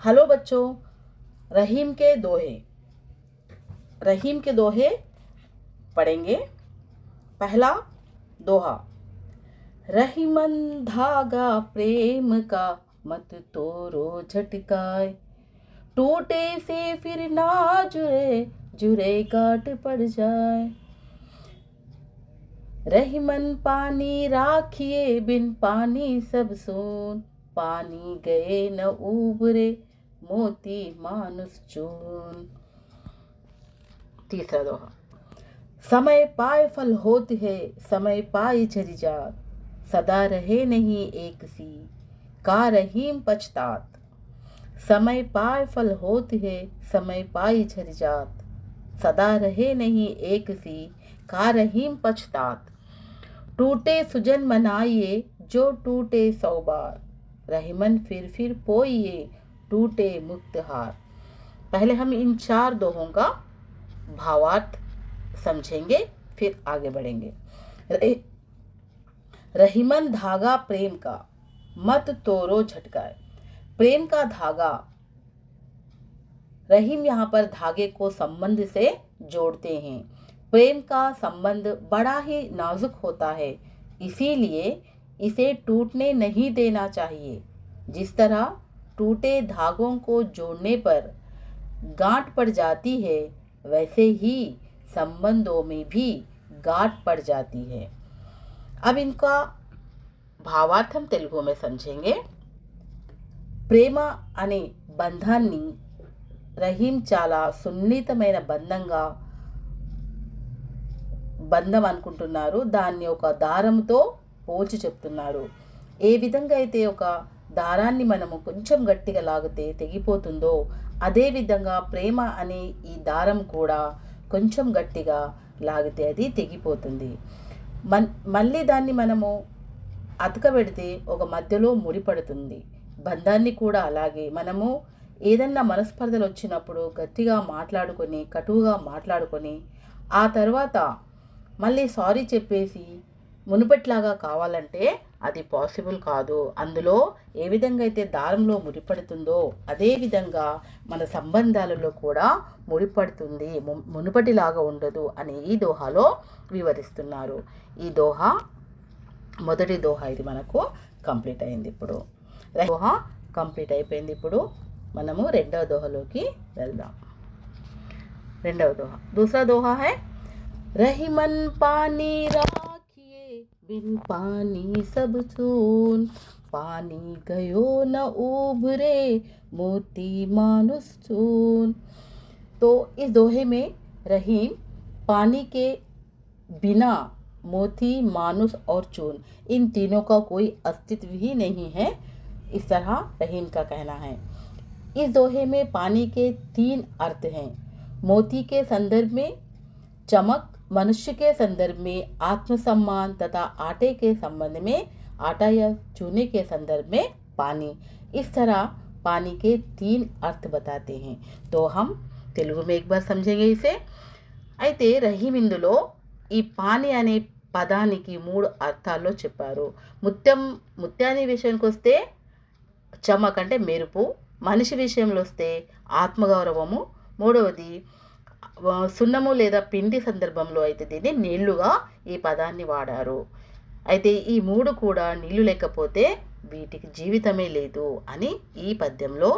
Hello बच्चों, रहीम के दोहे। रहीम के दोहे पढ़ेंगे। पहला दोहा। रहीमन धागा प्रेम का, मत तोड़ो झटकाए, टूटे से फिर ना जुड़े, जुड़े गांठ पड़ जाए। रहीमन पानी राखिए, बिन पानी सब सून, पानी गए न उबरे, मोती मानुस चून। तीसरा दोहा। समय पाए फल होत है, समय पाए झरी जात, सदा रहे नहीं एक सी, का रहीम पछतात। समय पाए फल होत है, समय पाए झरी जात, सदा रहे नहीं एक सी, का रहीम पछतात। टूटे सुजन मनाइए, जो टूटे 100 बार, रहीमन फिर पोइए, टूटे मुक्त हार। पहले हम इन 4 दोहों का भावार्थ समझेंगे, फिर आगे बढ़ेंगे। रहीमन धागा प्रेम का, मत तोड़ो झटकाए। प्रेम का धागा, रहीम यहाँ पर धागे को संबंध से जोड़ते हैं। प्रेम का संबंध बड़ा ही नाजुक होता है, इसीलिए इसे टूटने नहीं देना चाहिए। जिस तरह टूटे धागों को जोड़ने पर गांठ पड़ जाती है, वैसे ही संबंधों में भी गांठ पड़ जाती है। अब इनका भावार्थ हम तेलुगु में समझेंगे। ప్రేమ అనే బంధాన్ని రహీం చాలా సున్నితమైన బంధం అనుకుంటున్నారు. దాన్ని ఒక దారంతో పోల్చి చెప్తున్నారు. ఏ విధంగా అయితే ఒక దారాన్ని మనము కొంచెం గట్టిగా లాగితే తెగిపోతుందో, అదే విధంగా ప్రేమ అనే ఈ దారం కూడా కొంచెం గట్టిగా లాగితే అది తెగిపోతుంది. మళ్ళీ దాన్ని మనము అతకబెడితే ఒక మధ్యలో ముడిపడుతుంది. బంధాన్ని కూడా అలాగే మనము ఏదన్నా మనస్పర్ధలు వచ్చినప్పుడు గట్టిగా మాట్లాడుకొని, కటువుగా మాట్లాడుకొని, ఆ తర్వాత మళ్ళీ సారీ చెప్పేసి మునుపట్లాగా కావాలంటే అది పాసిబుల్ కాదు. అందులో ఏ విధంగా అయితే దారంలో ముడిపడుతుందో అదే విధంగా మన సంబంధాలలో కూడా ముడిపడుతుంది, మునుపటిలాగా ఉండదు అని ఈ దోహాలో వివరిస్తున్నారు. ఈ దోహా మొదటి దోహా ఇది మనకు కంప్లీట్ అయింది. ఇప్పుడు దోహా కంప్లీట్ అయిపోయింది. ఇప్పుడు మనము రెండవ దోహలోకి వెళ్దాం. రెండవ దోహా. दूसरा दोहा है, रहीमन पानी राखिए, बिन पानी सब सून, पानी गयो न उभरे, मोती मानुस चून। तो इस दोहे में रहीम पानी के बिना मोती, मानुस और चून, इन तीनों का कोई अस्तित्व ही नहीं है, इस तरह रहीम का कहना है। इस दोहे में पानी के 3 अर्थ हैं। मोती के संदर्भ में चमक, मनुष्य के संदर्भ में आत्मसम्मान तथा आटे के संबंध में, आटा या चूने के संदर्भ में पानी। इस तरह पानी के 3 अर्थ बताते हैं. तो हम తెలుగు में एक बार समझेंगे इसे. అయితే రహీం ఇందులో ఈ పాని అనే పదానికి 3 అర్థాల్లో చెప్పారు. ముత్యాన్ని విషయానికి వస్తే చమక్ అంటే మెరుపు, మనిషి విషయంలో వస్తే ఆత్మగౌరవము, మూడవది సున్నము లేదా పిండి సందర్భంలో అయితే దీన్ని నీళ్లుగా ఈ పదాన్ని వాడారు. అయితే ఈ 3 కూడా నీళ్లు లేకపోతే వీటికి జీవితమే లేదు అని ఈ పద్యంలో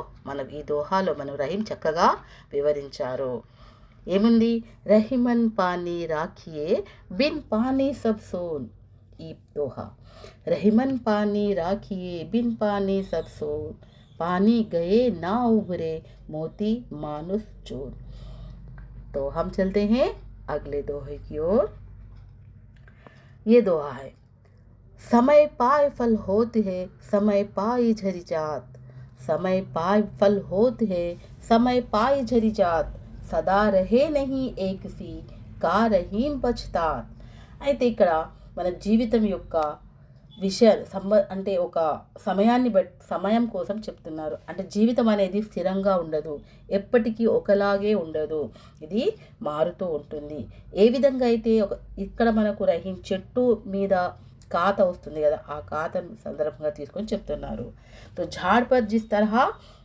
ఈ దోహాలో రహీం చక్కగా వివరించారు. ఏముంది? రహిమన్ పానీ రాఖియే, బిన్ పానీ సబ్ సోన్. ఈ దోహా రహిమన్ పానీ రాఖియే, బిన్ పానీ సబ్ సోన్, पानी गए ना उभरे, मोती मानुस चोर. तो हम चलते हैं अगले दोहे की ओर. ये दोहा है, समय पाए फल होत है, समय पाए झरी जात, समय पाए फल होत है, समय पाए झरी जात, सदा रहे नहीं एक सी, का रहीम पछतात. అయితే ఇక్కడ మన జీవితం యొక్క విషయాలు అంటే ఒక సమయం కోసం చెప్తున్నారు. అంటే జీవితం అనేది స్థిరంగా ఉండదు, ఎప్పటికీ ఒకలాగే ఉండదు, ఇది మారుతూ ఉంటుంది. ఏ విధంగా అయితే ఇక్కడ మనకు రహీం చెట్టు మీద कात वस्तुंदी कदा, आ कात संदर्भंगा तीसुकोनि चेप्तुन्नारू. तो झाड़ पर जिस तरह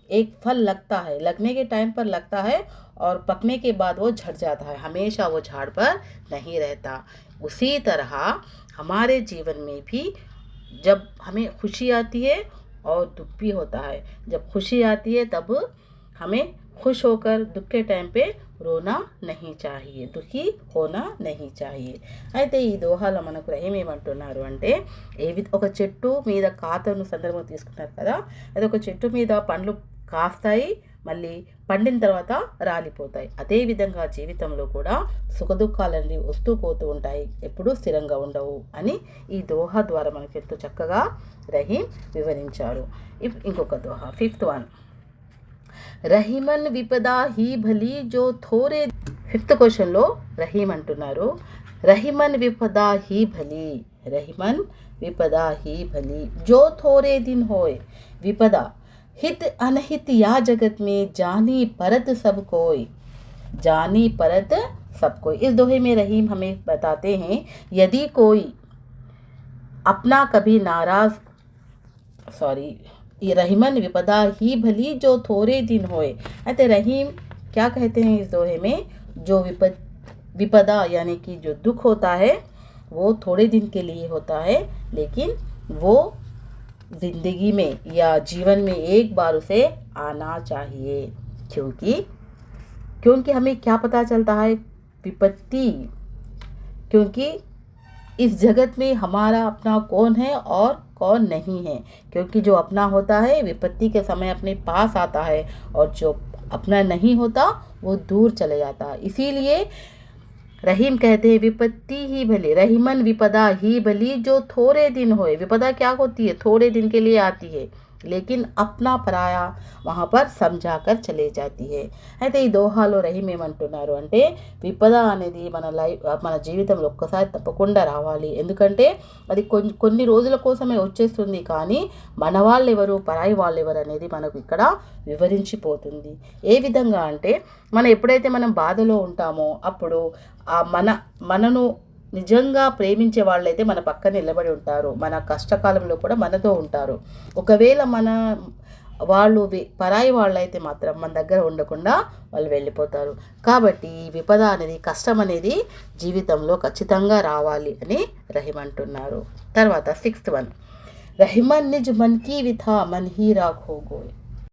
एक फल लगता है, लगने के टाइम पर लगता है और पकने के बाद वो झड़ जाता है, हमेशा वो झाड़ पर नहीं रहता। उसी तरह हमारे जीवन में भी जब हमें खुशी आती है और दुख भी होता है। जब खुशी आती है तब हमें खुश होकर दुख के टाइం पे రోనా नहीं चाहिए, దుఃఖీ హోనా नहीं चाहिए। అయితే ఈ దోహాలో మనకు రహీం ఏమంటున్నారు అంటే ఒక చెట్టు మీద కాతను సందర్భం తీసుకున్నారు కదా, అది ఒక చెట్టు మీద పండ్లు కాస్తాయి, మళ్ళీ పండిన తర్వాత రాలిపోతాయి। అదేవిధంగా జీవితంలో కూడా సుఖదుఖాలన్నీ వస్తూ పోతూ ఉంటాయి, ఎప్పుడూ స్థిరంగా ఉండవు అని ఈ దోహా ద్వారా మనకు ఎంతో చక్కగా రహీం వివరించారు। ఇంకొక దోహా 5th వన్, రహీమన్ విపదా హీ భలి జో థోరే। 5th క్వశ్చన్లో రహీం అంటున్నారు రహీమన్ విపదా హీ భలి, రహీమన్ విపదా హీ భలి जो थोड़े दिन होए। विपदा हित अनहित या जगत में जानी परत सब कोई, जानी परत सब कोई। इस दोहे में रहीम हमें बताते हैं यदि कोई अपना कभी नाराज ये रहीमन विपदा ही भली जो थोड़े दिन होए। अतः रहीम क्या कहते हैं इस दोहे में, जो विपदा यानी कि जो दुख होता है वो थोड़े दिन के लिए होता है, लेकिन वो ज़िंदगी में या जीवन में एक बार उसे आना चाहिए। क्योंकि हमें क्या पता चलता है विपत्ति, क्योंकि इस जगत में हमारा अपना कौन है और कौन नहीं है। क्योंकि जो अपना होता है विपत्ति के समय अपने पास आता है और जो अपना नहीं होता वो दूर चले जाता है। इसीलिए रहीम कहते हैं विपत्ति ही भले, रहीमन विपदा ही भली जो थोड़े दिन होए। विपदा क्या होती है, थोड़े दिन के लिए आती है, लेकिन अपना పరాయా वहाँ पर समझाकर चले जाती है। అయితే ఈ దోహాలో రహీం ఏమంటున్నారు అంటే విపద అనేది మన జీవితంలో ఒక్కసారి తప్పకుండా రావాలి, ఎందుకంటే అది కొన్ని రోజుల కోసమే వచ్చేస్తుంది, కానీ మన వాళ్ళు ఎవరు పరాయి వాళ్ళు ఎవరు అనేది మనకు ఇక్కడ వివరించిపోతుంది। ఏ విధంగా అంటే ఎప్పుడైతే మనం బాధలో ఉంటామో అప్పుడు మనను నిజంగా ప్రేమించే వాళ్ళైతే మన పక్కన నిలబడి ఉంటారు, మన కష్టకాలంలో కూడా మనతో ఉంటారు। ఒకవేళ వాళ్ళు పరాయి వాళ్ళైతే మాత్రం మన దగ్గర ఉండకుండా వాళ్ళు వెళ్ళిపోతారు। కాబట్టి విపద అనేది, కష్టం అనేది జీవితంలో ఖచ్చితంగా రావాలి అని రహీం అంటున్నారు। తర్వాత 6th one, రహీమన్ నిజ్ Mann Ki విథా Mann he రాఖో గోయ్।